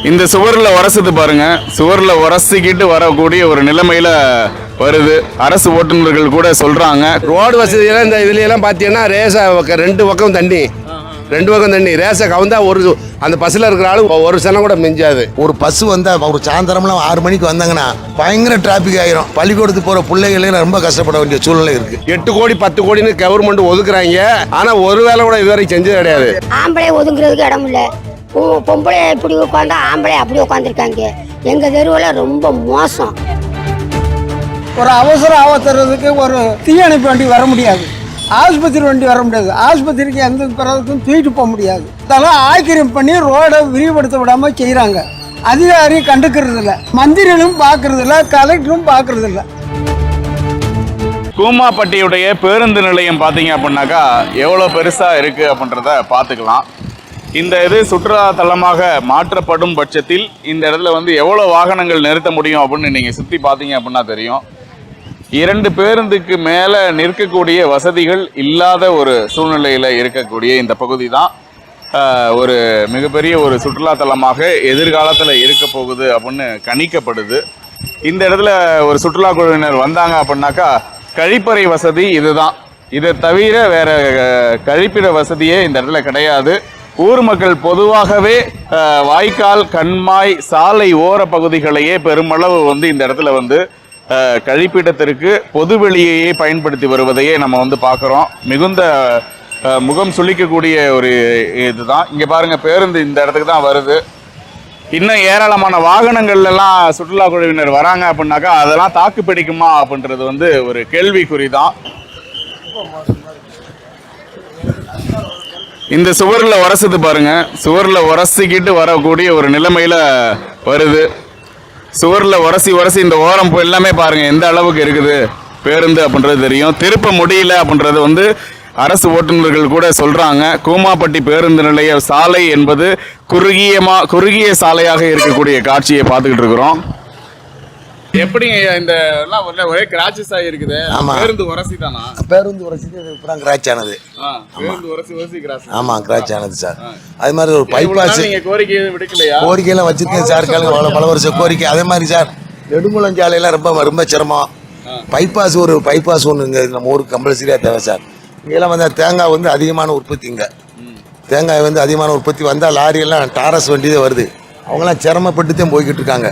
இந்த சுவரில் உரசுது பாருங்க, சுவரில் உரசிக்கிட்டு வரக்கூடிய ஒரு நிலைமையில வருது. அரசு ஓட்டுநர்கள் கூட சொல்றாங்க. ரோடு வசதியெல்லாம் இந்த இதுலாம் பார்த்தீங்கன்னா ரேசா ரெண்டு பக்கம் தண்ணி, ரெண்டு பக்கம் தண்ணி. ரேசை கவுந்தா ஒரு அந்த பஸ்ஸில் இருக்கிற ஆளு ஒரு சனம் கூட மிஞ்சாது. ஒரு பஸ் வந்தால் ஒரு சாயந்தரம்லாம் 6 மணிக்கு வந்தாங்கன்னா பயங்கர டிராஃபிக் ஆயிரும். பள்ளிக்கூடத்துக்கு போகிற பிள்ளைகளே ரொம்ப கஷ்டப்பட வேண்டிய சூழ்நிலை இருக்கு. 8 கோடி 10 கோடின்னு கவர்மெண்ட் ஒதுக்குறாங்க. ஆனால் ஒரு வேலை கூட இதுவரை செஞ்சது கிடையாது. ஆம்பளை ஒதுங்குறதுக்கு இடம் இல்லை. பொம்பளை இப்படி உட்காந்தா ஆம்பளை அப்படி உட்காந்துருக்காங்க. எங்கள் தெருவில் ரொம்ப மோசம். ஒரு அவசர ஆபத்துறதுக்கு ஒரு தீயணைப்பு வண்டி வர முடியாது, ஆஸ்பத்திரி வண்டி வர முடியாது, ஆஸ்பத்திரிக்கு எந்த பிறகுக்கும் தூக்கிட்டு போக முடியாது. இதெல்லாம் ஆக்கிரம் பண்ணி ரோடை விரிவுபடுத்த விடாமல் செய்கிறாங்க. அதிகாரி கண்டுக்கிறது இல்லை, மந்திரிகளும் பார்க்கறது இல்லை, கலெக்டரும் பார்க்கறது இல்லை. கூமாப்பட்டியுடைய பேருந்து நிலையம் பார்த்தீங்க அப்படின்னாக்கா எவ்வளோ பெருசாக இருக்குது அப்படின்றத பார்த்துக்கலாம். இந்த இது சுற்றுலா தலமாக மாற்றப்படும் பட்சத்தில் இந்த இடத்துல வந்து எவ்வளோ வாகனங்கள் நிறுத்த முடியும் அப்படின்னு நீங்கள் சுற்றி பார்த்தீங்க அப்படின்னா தெரியும். 2 பேருந்துக்கு மேலே நிற்கக்கூடிய வசதிகள் இல்லாத ஒரு சூழ்நிலையில் இருக்கக்கூடிய இந்த பகுதி தான் ஒரு மிகப்பெரிய ஒரு சுற்றுலா தலமாக எதிர்காலத்தில் இருக்க போகுது அப்படின்னு கணிக்கப்படுது. இந்த இடத்துல ஒரு சுற்றுலா குழுவினர் வந்தாங்க அப்படின்னாக்கா கழிப்பறை வசதி இதுதான். இதை தவிர வேற கழிப்பிட வசதியே இந்த இடத்துல கிடையாது. ஊர் மக்கள் பொதுவாகவே வாய்க்கால், கண்மாய், சாலை ஓர பகுதிகளையே பெருமளவு வந்து இந்த இடத்துல வந்து கழிப்பிடத்திற்கு பொதுவெளியையே பயன்படுத்தி வருவதையே நம்ம வந்து பார்க்குறோம். மிகுந்த முகம் சுளிக்கக்கூடிய ஒரு இதுதான். இங்கே பாருங்கள், பேருந்து இந்த இடத்துக்கு தான் வருது. இன்னும் ஏராளமான வாகனங்கள்லாம் சுற்றுலா குழுவினர் வராங்க அப்படின்னாக்கா அதெல்லாம் தாக்கு பிடிக்குமா அப்படின்றது வந்து ஒரு கேள்விக்குறி தான். இந்த சுவரில் உரசுது பாருங்க, சுவரில் உரசிக்கிட்டு வரக்கூடிய ஒரு நிலைமையில வருது. சுவரில் உரசி இந்த ஓரம் எல்லாமே பாருங்க எந்த அளவுக்கு இருக்குது பேருந்து அப்படின்றது தெரியும். திருப்ப முடியல அப்படின்றது வந்து அரசு ஓட்டுநர்கள் கூட சொல்றாங்க. கூமாப்பட்டி பேருந்து நிலைய சாலை என்பது குறுகிய சாலையாக இருக்கக்கூடிய காட்சியை பார்த்துக்கிட்டு இருக்கிறோம். எப்படிங்க இந்த எல்லாம் ஒரே கிராச்சஸ் ஆகிருக்குது? பேருந்து உரசி தானா? பேருந்து உரசி இப்பதான் கிராச் ஆனது. பேருந்து உரசி கிராச். ஆமா, கிராச் ஆனது சார். அது மாதிரி ஒரு பைபாஸ் நீங்க கோரிக்கை விடுக்கலையா? கோரிக்கையெல்லாம் வச்சிருக்கேன் சார், பல வருஷம் கோரிக்கை. அதே மாதிரி சார் நெடுங்குளம் சாலையெல்லாம் ரொம்ப சிரமம். பைபாஸ் ஒன்று இங்கே நம்ம ஊருக்கு கம்பல்சரியாக தேவை சார். இங்கெல்லாம் வந்து தேங்காய் வந்து அதிகமான உற்பத்தி, இங்கே தேங்காய் வந்து அதிகமான உற்பத்தி வந்தால் லாரியெல்லாம் டாரஸ் வண்டி தான் வருது. அவங்களாம் சிரமப்பட்டு தான் போய்கிட்டு இருக்காங்க.